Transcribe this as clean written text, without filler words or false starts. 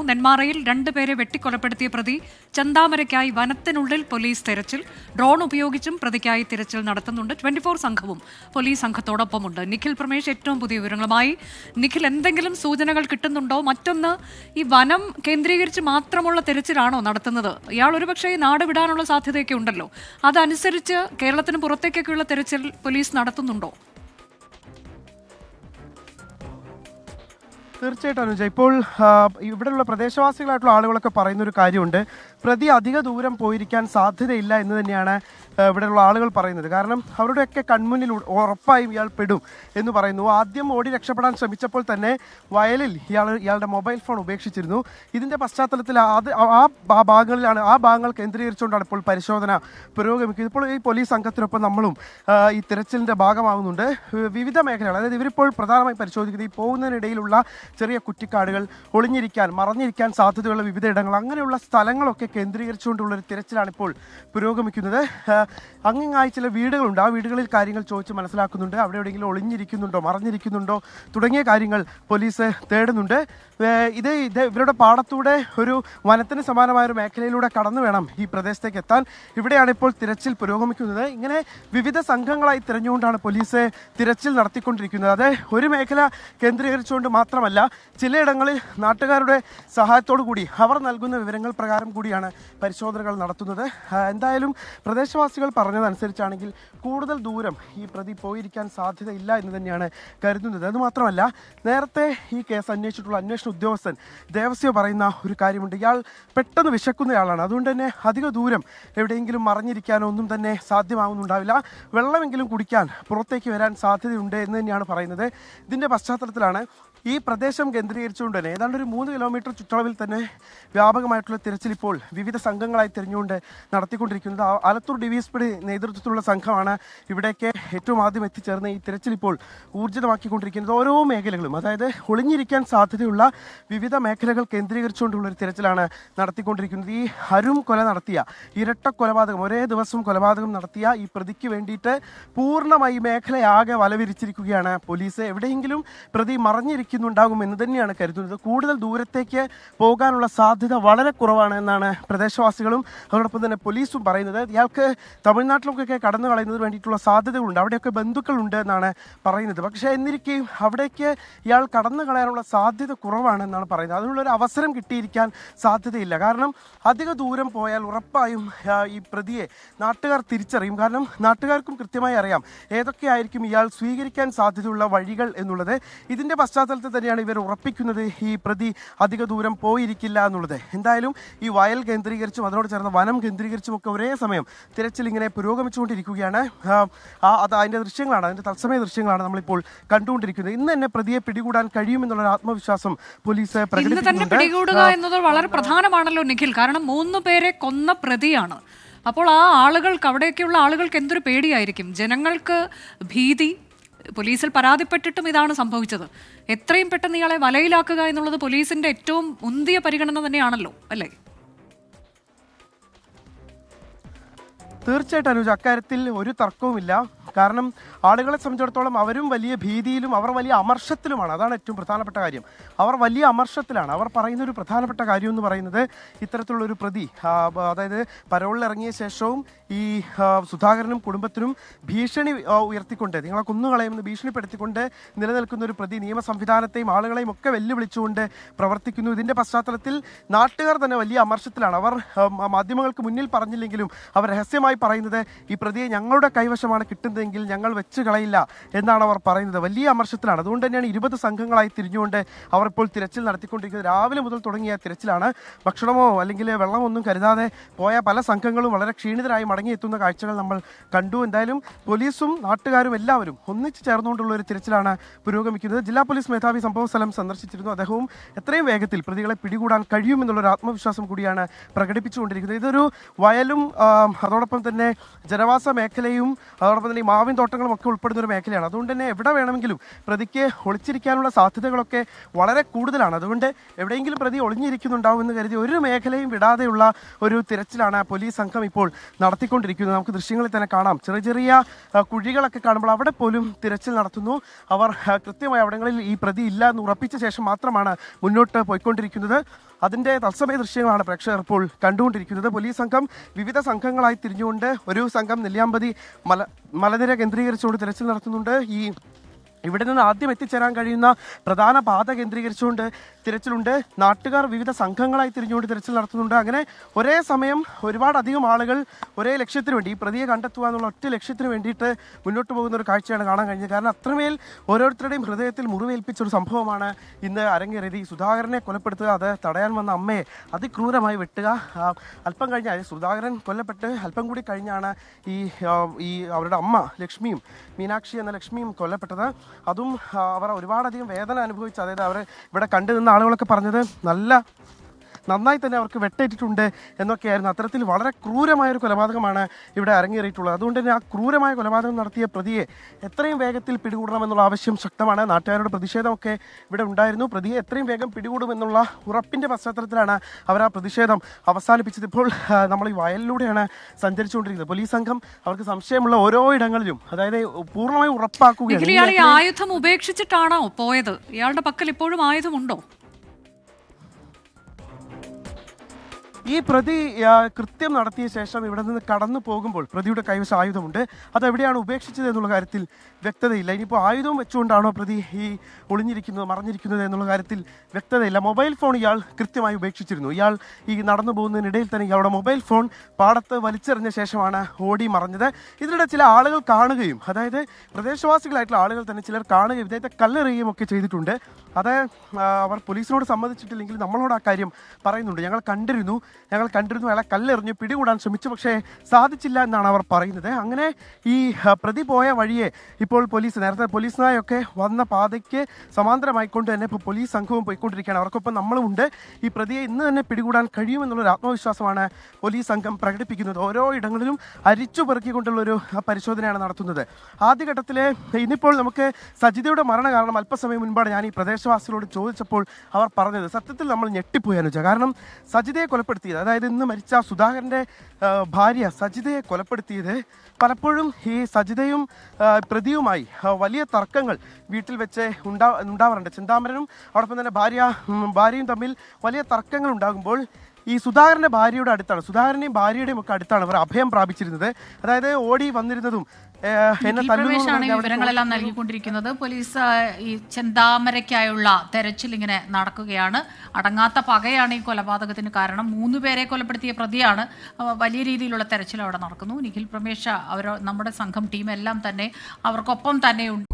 നെന്മാറയിൽ 2 പേരെ വെട്ടിക്കൊലപ്പെടുത്തിയ പ്രതി ചന്താമരയ്ക്കായി വനത്തിനുള്ളിൽ പോലീസ് തെരച്ചിൽ. ഡ്രോൺ ഉപയോഗിച്ചും പ്രതിക്കായി തിരച്ചിൽ നടത്തുന്നുണ്ട്. 24 സംഘവും പോലീസ് സംഘത്തോടൊപ്പമുണ്ട്. നിഖിൽ പ്രമേഷ് ഏറ്റവും പുതിയ വിവരങ്ങളുമായി. നിഖിൽ, എന്തെങ്കിലും സൂചനകൾ കിട്ടുന്നുണ്ടോ? മറ്റൊന്ന്, ഈ വനം കേന്ദ്രീകരിച്ച് മാത്രമുള്ള തെരച്ചിലാണോ നടത്തുന്നത്? ഇയാൾ ഒരുപക്ഷെ നാട് വിടാനുള്ള സാധ്യതയൊക്കെ ഉണ്ടല്ലോ. അതനുസരിച്ച് കേരളത്തിന് പുറത്തേക്കൊക്കെയുള്ള തെരച്ചിൽ പോലീസ് നടത്തുന്നുണ്ടോ? തീർച്ചയായിട്ടും അനുജ, ഇപ്പോൾ ഇവിടെയുള്ള പ്രദേശവാസികളായിട്ടുള്ള ആളുകളൊക്കെ പറയുന്നൊരു കാര്യമുണ്ട്. പ്രതി അധിക ദൂരം പോയിരിക്കാൻ സാധ്യതയില്ല എന്ന് തന്നെയാണ് ഇവിടെയുള്ള ആളുകൾ പറയുന്നത്. കാരണം അവരുടെയൊക്കെ കൺമുന്നിൽ ഉറപ്പായും ഇയാൾ പെടും എന്ന് പറയുന്നു. ആദ്യം ഓടി രക്ഷപ്പെടാൻ ശ്രമിച്ചപ്പോൾ തന്നെ വയലിൽ ഇയാളുടെ മൊബൈൽ ഫോൺ ഉപേക്ഷിച്ചിരുന്നു. ഇതിൻ്റെ പശ്ചാത്തലത്തിൽ ആ ഭാഗങ്ങൾ കേന്ദ്രീകരിച്ചുകൊണ്ടാണ് ഇപ്പോൾ പരിശോധന പുരോഗമിക്കുന്നത്. ഇപ്പോൾ ഈ പോലീസ് സംഘത്തിനൊപ്പം നമ്മളും ഈ തിരച്ചിലിൻ്റെ ഭാഗമാകുന്നുണ്ട്. വിവിധ മേഖലകൾ, അതായത് ഇവരിപ്പോൾ പ്രധാനമായും പരിശോധിക്കുന്നത് ഈ പോകുന്നതിനിടയിലുള്ള ചെറിയ കുറ്റിക്കാടുകൾ, മറഞ്ഞിരിക്കാൻ സാധ്യതയുള്ള വിവിധ ഇടങ്ങൾ, അങ്ങനെയുള്ള സ്ഥലങ്ങളൊക്കെ കേന്ദ്രീകരിച്ചുകൊണ്ടുള്ളൊരു തിരച്ചിലാണ് ഇപ്പോൾ പുരോഗമിക്കുന്നത്. അങ്ങിങ്ങായി ചില വീടുകളുണ്ട്. ആ വീടുകളിൽ കാര്യങ്ങൾ ചോദിച്ച് മനസ്സിലാക്കുന്നുണ്ട്. അവിടെ എവിടെയെങ്കിലും ഒളിഞ്ഞിരിക്കുന്നുണ്ടോ, മറഞ്ഞിരിക്കുന്നുണ്ടോ തുടങ്ങിയ കാര്യങ്ങൾ പോലീസ് തേടുന്നുണ്ട്. ഇവരുടെ പാടത്തൂടെ ഒരു വനത്തിന് സമാനമായ ഒരു മേഖലയിലൂടെ കടന്നു വേണം ഈ പ്രദേശത്തേക്ക് എത്താൻ. ഇവിടെയാണ് ഇപ്പോൾ തിരച്ചിൽ പുരോഗമിക്കുന്നത്. ഇങ്ങനെ വിവിധ സംഘങ്ങളായി തിരഞ്ഞുകൊണ്ടാണ് പോലീസ് തിരച്ചിൽ നടത്തിക്കൊണ്ടിരിക്കുന്നത്. അത് ഒരു മേഖല കേന്ദ്രീകരിച്ചുകൊണ്ട് മാത്രമല്ല, ചിലയിടങ്ങളിൽ നാട്ടുകാരുടെ സഹായത്തോടു കൂടി അവർ നൽകുന്ന വിവരങ്ങൾ പ്രകാരം കൂടിയാണ് പരിശോധനകൾ നടത്തുന്നത്. എന്തായാലും പ്രദേശവാസികൾ പറഞ്ഞതനുസരിച്ചാണെങ്കിൽ കൂടുതൽ ദൂരം ഈ പ്രതി പോയിരിക്കാൻ സാധ്യതയില്ല എന്ന് തന്നെയാണ് കരുതുന്നത്. അതുമാത്രമല്ല, നേരത്തെ ഈ കേസ് അന്വേഷിച്ചിട്ടുള്ള അന്വേഷണ ഉദ്യോഗസ്ഥൻ ദേവസ്യ പറയുന്ന ഒരു കാര്യമുണ്ട്. ഇയാൾ പെട്ടെന്ന് വിശക്കുന്നയാളാണ്. അതുകൊണ്ട് തന്നെ അധിക ദൂരം എവിടെയെങ്കിലും മറഞ്ഞിരിക്കാനോ ഒന്നും തന്നെ സാധ്യമാകുന്നുണ്ടാവില്ല. വെള്ളമെങ്കിലും കുടിക്കാൻ പുറത്തേക്ക് വരാൻ സാധ്യതയുണ്ട് എന്ന് തന്നെയാണ് പറയുന്നത്. ഇതിൻ്റെ പശ്ചാത്തലത്തിലാണ് ഈ പ്രദേശം കേന്ദ്രീകരിച്ചുകൊണ്ട് തന്നെ ഏതാണ്ട് ഒരു 3 കിലോമീറ്റർ ചുറ്റളവിൽ തന്നെ വ്യാപകമായിട്ടുള്ള തിരച്ചിൽ ഇപ്പോൾ വിവിധ സംഘങ്ങളായി തിരഞ്ഞുകൊണ്ട് നടത്തിക്കൊണ്ടിരിക്കുന്നത്. ആലത്തൂർ ഡിവിഎസ്പിയുടെ നേതൃത്വത്തിലുള്ള സംഘമാണ് ഇവിടേക്ക് ഏറ്റവും ആദ്യം എത്തിച്ചേർന്ന് ഈ തിരച്ചിൽ ഇപ്പോൾ ഊർജിതമാക്കിക്കൊണ്ടിരിക്കുന്നത്. ഓരോ മേഖലകളും, അതായത് ഒളിഞ്ഞിരിക്കാൻ സാധ്യതയുള്ള വിവിധ മേഖലകൾ കേന്ദ്രീകരിച്ചുകൊണ്ടുള്ള ഒരു തിരച്ചിലാണ് നടത്തിക്കൊണ്ടിരിക്കുന്നത്. ഈ അരും കൊല നടത്തിയ ഇരട്ട കൊലപാതകം, ഒരേ ദിവസം കൊലപാതകം നടത്തിയ ഈ പ്രതിക്ക് വേണ്ടിയിട്ട് പൂർണ്ണമായി മേഖലയാകെ വലവിരിച്ചിരിക്കുകയാണ് പോലീസ്. എവിടെയെങ്കിലും പ്രതി മറഞ്ഞിരിക്കുന്നുണ്ടാകും എന്ന് തന്നെയാണ് കരുതുന്നത്. കൂടുതൽ ദൂരത്തേക്ക് പോകാനുള്ള സാധ്യത വളരെ കുറവാണ് എന്നാണ് പ്രദേശവാസികളും അതോടൊപ്പം തന്നെ പോലീസും പറയുന്നത്. ഇയാൾക്ക് തമിഴ്നാട്ടിലൊക്കെ കടന്നു കളയുന്നതിന് വേണ്ടിയിട്ടുള്ള സാധ്യതകളുണ്ട്. അവിടെയൊക്കെ ബന്ധുക്കളുണ്ട് എന്നാണ് പറയുന്നത്. പക്ഷേ എന്നിരിക്കെയും അവിടേക്ക് ഇയാൾ കടന്നു കളയാനുള്ള സാധ്യത കുറവാണ് എന്നാണ് പറയുന്നത്. അതിനുള്ളൊരു അവസരം കിട്ടിയിരിക്കാൻ സാധ്യതയില്ല. കാരണം അധിക ദൂരം പോയാൽ ഉറപ്പായും ഈ പ്രതിയെ നാട്ടുകാർ തിരിച്ചറിയും. കാരണം നാട്ടുകാർക്കും കൃത്യമായി അറിയാം ഏതൊക്കെയായിരിക്കും ഇയാൾ സ്വീകരിക്കാൻ സാധ്യതയുള്ള വഴികൾ എന്നുള്ളത്. ഇതിൻ്റെ പശ്ചാത്തലത്തിൽ തന്നെയാണ് ഇവർ ഉറപ്പിക്കുന്നത് ഈ പ്രതി അധിക ദൂരം പോയിരിക്കില്ല എന്നുള്ളത്. എന്തായാലും ഈ വയൽ കേന്ദ്രീകരിച്ചും അതിനോട് ചേർന്ന വനം കേന്ദ്രീകരിച്ചും ഒക്കെ ഒരേ സമയം തിരച്ചിൽ ഇങ്ങനെ പുരോഗമിച്ചുകൊണ്ടിരിക്കുകയാണ്. അതിൻ്റെ ദൃശ്യങ്ങളാണ്, അതിൻ്റെ തത്സമയ ദൃശ്യങ്ങളാണ് നമ്മളിപ്പോൾ കണ്ടുകൊണ്ടിരിക്കുന്നത്. ഇന്ന് തന്നെ പ്രതിയെ പിടികൂടാൻ കഴിയുമെന്നുള്ള ആത്മവിശ്വാസം പോലീസ് പ്രകടിപ്പിക്കുന്നുണ്ട്. പിടികൂടുക എന്നത് വളരെ പ്രധാനമാണല്ലോ നിഖിൽ. കാരണം 3 പേരെ കൊന്ന പ്രതിയാണ്. അപ്പോൾ ആ ആളുകൾക്ക്, അവിടെയൊക്കെയുള്ള ആളുകൾക്ക് എന്തൊരു പേടിയായിരിക്കും. ജനങ്ങൾക്ക് ഭീതി. പോലീസിൽ പരാതിപ്പെട്ടിട്ടും ഇതാണ് സംഭവിച്ചത്. എത്രയും പെട്ടെന്ന് ഇയാളെ വലയിലാക്കുക എന്നുള്ളത് പോലീസിന്റെ ഏറ്റവും മുന്തിയ പരിഗണന തന്നെയാണല്ലോ, അല്ലേ? തീർച്ചയായിട്ടും അനുജ, അക്കാര്യത്തിൽ ഒരു തർക്കവുമില്ല. കാരണം ആളുകളെ സംബന്ധിച്ചിടത്തോളം അവരും വലിയ ഭീതിയിലും അവർ വലിയ അമർഷത്തിലുമാണ്. അതാണ് ഏറ്റവും പ്രധാനപ്പെട്ട കാര്യം. അവർ വലിയ അമർഷത്തിലാണ്. അവർ പറയുന്നൊരു പ്രധാനപ്പെട്ട കാര്യം എന്ന് പറയുന്നത് ഇത്തരത്തിലുള്ളൊരു പ്രതി, അതായത് പരോളിൽ ഇറങ്ങിയ ശേഷവും ഈ സുധാകരനും കുടുംബത്തിനും ഭീഷണി ഉയർത്തിക്കൊണ്ട്, നിങ്ങളെ കൊന്നുകളയുമെന്ന് ഭീഷണിപ്പെടുത്തിക്കൊണ്ട് നിലനിൽക്കുന്ന ഒരു പ്രതി നിയമ സംവിധാനത്തെയും ആളുകളെയും ഒക്കെ വെല്ലുവിളിച്ചുകൊണ്ട് പ്രവർത്തിക്കുന്നു. ഇതിൻ്റെ പശ്ചാത്തലത്തിൽ നാട്ടുകാർ തന്നെ വലിയ അമർഷത്തിലാണ്. അവർ മാധ്യമങ്ങൾക്ക് മുന്നിൽ പറഞ്ഞില്ലെങ്കിലും അവർ രഹസ്യമായി പറയുന്നത് ഈ പ്രതിയെ ഞങ്ങളുടെ കൈവശമാണ് കിട്ടുന്നതെങ്കിൽ ഞങ്ങൾ വെച്ച് കളയില്ല എന്നാണ് അവർ പറയുന്നത്. വലിയ അമർഷത്തിലാണ്. അതുകൊണ്ട് തന്നെയാണ് 20 സംഘങ്ങളായി തിരിഞ്ഞുകൊണ്ട് അവർ ഇപ്പോൾ തിരച്ചിൽ നടത്തിക്കൊണ്ടിരിക്കുന്നത്. രാവിലെ മുതൽ തുടങ്ങിയ തിരച്ചിലാണ്. ഭക്ഷണമോ അല്ലെങ്കിൽ വെള്ളമോ ഒന്നും കരുതാതെ പോയ പല സംഘങ്ങളും വളരെ ക്ഷീണിതരായി മടങ്ങിയെത്തുന്ന കാഴ്ചകൾ നമ്മൾ കണ്ടു. എന്തായാലും പോലീസും നാട്ടുകാരും എല്ലാവരും ഒന്നിച്ച് ചേർന്നുകൊണ്ടുള്ള ഒരു തിരച്ചിലാണ് പുരോഗമിക്കുന്നത്. ജില്ലാ പോലീസ് മേധാവി സംഭവ സ്ഥലം സന്ദർശിച്ചിരുന്നു. അദ്ദേഹവും എത്രയും വേഗത്തിൽ പ്രതികളെ പിടികൂടാൻ കഴിയുമെന്നുള്ളൊരു ആത്മവിശ്വാസം കൂടിയാണ് പ്രകടിപ്പിച്ചുകൊണ്ടിരിക്കുന്നത്. ഇതൊരു വയലും അതോടൊപ്പം തന്നെ ജനവാസ മേഖലയും അതോടൊപ്പം തന്നെ മാവിൻ തോട്ടങ്ങളും ഒക്കെ ഉൾപ്പെടുന്ന ഒരു മേഖലയാണ്. അതുകൊണ്ട് തന്നെ എവിടെ വേണമെങ്കിലും പ്രതിക്ക് ഒളിച്ചിരിക്കാനുള്ള സാധ്യതകളൊക്കെ വളരെ കൂടുതലാണ്. അതുകൊണ്ട് എവിടെയെങ്കിലും പ്രതി ഒളിഞ്ഞിരിക്കുന്നുണ്ടാവും എന്ന് കരുതി ഒരു മേഖലയും വിടാതെയുള്ള ഒരു തിരച്ചിലാണ് പോലീസ് സംഘം ഇപ്പോൾ നടത്തിക്കൊണ്ടിരിക്കുന്നത്. നമുക്ക് ദൃശ്യങ്ങളിൽ തന്നെ കാണാം. ചെറിയ ചെറിയ കുഴികളൊക്കെ കാണുമ്പോൾ അവിടെ പോലും തിരച്ചിൽ നടത്തുന്നു. അവർ കൃത്യമായി അവിടങ്ങളിൽ ഈ പ്രതി ഇല്ല എന്ന് ഉറപ്പിച്ച ശേഷം മാത്രമാണ് മുന്നോട്ട് പോയിക്കൊണ്ടിരിക്കുന്നത്. അതിൻ്റെ തത്സമയ ദൃശ്യങ്ങളാണ് പ്രേക്ഷകർ ഇപ്പോൾ കണ്ടുകൊണ്ടിരിക്കുന്നത്. പോലീസ് സംഘം വിവിധ സംഘങ്ങളായി തിരിഞ്ഞുകൊണ്ട് ഒരു സംഘം നെല്ലിയാമ്പതി മലനിര കേന്ദ്രീകരിച്ചുകൊണ്ട് തിരച്ചിൽ നടത്തുന്നുണ്ട്. ഇവിടെ നിന്ന് ആദ്യം എത്തിച്ചേരാൻ കഴിയുന്ന പ്രധാന പാത കേന്ദ്രീകരിച്ചുകൊണ്ട് തിരച്ചിലുണ്ട്. നാട്ടുകാർ വിവിധ സംഘങ്ങളായി തിരിഞ്ഞുകൊണ്ട് തിരച്ചിൽ നടത്തുന്നുണ്ട്. അങ്ങനെ ഒരേ സമയം ഒരുപാടധികം ആളുകൾ ഒരേ ലക്ഷ്യത്തിന് വേണ്ടി ഈ പ്രതിയെ കണ്ടെത്തുക എന്നുള്ള ഒറ്റ ലക്ഷ്യത്തിന് വേണ്ടിയിട്ട് മുന്നോട്ട് പോകുന്ന ഒരു കാഴ്ചയാണ് കാണാൻ കഴിഞ്ഞത്. കാരണം അത്രമേൽ ഓരോരുത്തരുടെയും ഹൃദയത്തിൽ മുറിവേൽപ്പിച്ച ഒരു സംഭവമാണ് ഇന്ന് അരങ്ങേറിയത്. ഈ സുധാകരനെ കൊലപ്പെടുത്തുക, അത് തടയാൻ വന്ന അമ്മയെ അതിക്രൂരമായി വെട്ടുക. അല്പം കഴിഞ്ഞാൽ സുധാകരൻ കൊല്ലപ്പെട്ട് അല്പം കൂടി കഴിഞ്ഞാണ് ഈ അവരുടെ അമ്മ ലക്ഷ്മിയും, മീനാക്ഷി എന്ന ലക്ഷ്മിയും കൊല്ലപ്പെട്ടത്. അതും അവർ ഒരുപാടധികം വേദന അനുഭവിച്ചു. അതായത് അവർ ഇവിടെ കണ്ടു നിന്ന ആളുകളൊക്കെ പറഞ്ഞത് നന്നായി തന്നെ അവർക്ക് വെട്ടേറ്റിട്ടുണ്ട് എന്നൊക്കെയായിരുന്നു. അത്തരത്തിൽ വളരെ ക്രൂരമായൊരു കൊലപാതകമാണ് ഇവിടെ അരങ്ങേറിയിട്ടുള്ളത്. അതുകൊണ്ട് തന്നെ ആ ക്രൂരമായ കൊലപാതകം നടത്തിയ പ്രതിയെ എത്രയും വേഗത്തിൽ പിടികൂടണമെന്നുള്ള ആവശ്യം ശക്തമാണ്. നാട്ടുകാരുടെ പ്രതിഷേധമൊക്കെ ഇവിടെ ഉണ്ടായിരുന്നു. പ്രതിയെ എത്രയും വേഗം പിടികൂടുമെന്നുള്ള ഉറപ്പിൻ്റെ പശ്ചാത്തലത്തിലാണ് അവർ ആ പ്രതിഷേധം അവസാനിപ്പിച്ചത്. ഇപ്പോൾ നമ്മൾ ഈ വയലിലൂടെയാണ് സഞ്ചരിച്ചുകൊണ്ടിരിക്കുന്നത്. പോലീസ് സംഘം അവർക്ക് സംശയമുള്ള ഓരോ ഇടങ്ങളിലും, അതായത് പൂർണ്ണമായും ഉറപ്പാക്കുകയാണ്. ഇയാൾ ഈ ആയുധം ഉപേക്ഷിച്ചിട്ടാണോ പോയത്? ഇയാളുടെ പക്കൽ ഇപ്പോഴും ആയുധമുണ്ടോ? ഈ പ്രതി കൃത്യം നടത്തിയ ശേഷം ഇവിടെ നിന്ന് കടന്നു പോകുമ്പോൾ പ്രതിയുടെ കൈവശം ആയുധമുണ്ട്. അതെവിടെയാണ് ഉപേക്ഷിച്ചത് എന്നുള്ള കാര്യത്തിൽ വ്യക്തതയില്ല. ഇനിയിപ്പോൾ ആയുധവും വെച്ചുകൊണ്ടാണോ പ്രതി മറഞ്ഞിരിക്കുന്നത് എന്നുള്ള കാര്യത്തിൽ വ്യക്തതയില്ല. മൊബൈൽ ഫോൺ ഇയാൾ കൃത്യമായി ഉപേക്ഷിച്ചിരുന്നു. ഇയാൾ ഈ നടന്നു പോകുന്നതിനിടയിൽ തന്നെ ഇയാളുടെ മൊബൈൽ ഫോൺ പാടത്ത് വലിച്ചെറിഞ്ഞ ശേഷമാണ് ഓടി മറഞ്ഞത്. ഇതിനിടെ ചില ആളുകൾ കാണുകയും, അതായത് പ്രദേശവാസികളായിട്ടുള്ള ആളുകൾ തന്നെ ചിലർ കാണുകയും ഇദ്ദേഹത്തെ കല്ലെറിയുകയും ഒക്കെ ചെയ്തിട്ടുണ്ട്. അത് അവർ പോലീസിനോട് സമ്മതിച്ചിട്ടില്ലെങ്കിൽ നമ്മളോട് ആ കാര്യം പറയുന്നുണ്ട്. ഞങ്ങൾ കണ്ടിരുന്നു അയാളെ കല്ലെറിഞ്ഞ് പിടികൂടാൻ ശ്രമിച്ചു, പക്ഷേ സാധിച്ചില്ല എന്നാണ് അവർ പറയുന്നത്. അങ്ങനെ ഈ പ്രതി പോയ വഴിയെ ഇപ്പോൾ നേരത്തെ പോലീസിനായൊക്കെ വന്ന പാതയ്ക്ക് സമാന്തരമായിക്കൊണ്ട് തന്നെ ഇപ്പോൾ പോലീസ് സംഘവും പോയിക്കൊണ്ടിരിക്കുകയാണ്. അവർക്കൊപ്പം നമ്മളുമുണ്ട്. ഈ പ്രതിയെ ഇന്ന് തന്നെ പിടികൂടാൻ കഴിയുമെന്നുള്ളൊരു ആത്മവിശ്വാസമാണ് പോലീസ് സംഘം പ്രകടിപ്പിക്കുന്നത്. ഓരോ ഇടങ്ങളിലും അരിച്ചു പെറുക്കിക്കൊണ്ടുള്ളൊരു പരിശോധനയാണ് നടത്തുന്നത്. ആദ്യഘട്ടത്തിലെ ഇന്നിപ്പോൾ നമുക്ക് സജിതയുടെ മരണ കാരണം അല്പസമയം മുൻപാണ് ഞാൻ ഈ പ്രദേശവാസികളോട് ചോദിച്ചപ്പോൾ അവർ പറഞ്ഞത്. സത്യത്തിൽ നമ്മൾ ഞെട്ടിപ്പോയി അനുജ. കാരണം സജിതയെ കൊലപ്പെടുത്തിയത്, അതായത് ഇന്ന് മരിച്ച സുധാകരൻ്റെ ഭാര്യ സജിതയെ കൊലപ്പെടുത്തിയത് പലപ്പോഴും ഈ സജിതയും പ്രതിയുമായി വലിയ തർക്കങ്ങൾ വീട്ടിൽ വെച്ച് ഉണ്ടാവാറുണ്ട്. ചെന്താമരനും അതോടൊപ്പം തന്നെ ഭാര്യയും തമ്മിൽ വലിയ തർക്കങ്ങൾ ഉണ്ടാകുമ്പോൾ ഈ സുധാകരൻ്റെ ഭാര്യയുടെ അടുത്താണ്, സുധാകരൻ്റെയും ഭാര്യയുടെയും ഒക്കെ അടുത്താണ് ഇവർ അഭയം പ്രാപിച്ചിരുന്നത്. അതായത് ഓടി വന്നിരുന്നതും വിവരങ്ങളെല്ലാം നൽകിക്കൊണ്ടിരിക്കുന്നത്. പോലീസ് ഈ ചെന്താമരയ്ക്കായുള്ള തെരച്ചിൽ ഇങ്ങനെ നടക്കുകയാണ്. അടങ്ങാത്ത പകയാണ് ഈ കൊലപാതകത്തിന് കാരണം. 3 പേരെ കൊലപ്പെടുത്തിയ പ്രതിയാണ്. വലിയ രീതിയിലുള്ള തെരച്ചിൽ അവിടെ നടക്കുന്നു. നിഖിൽ പ്രമേശ് നമ്മുടെ സംഘം ടീം എല്ലാം തന്നെ അവർക്കൊപ്പം തന്നെയുണ്ട്.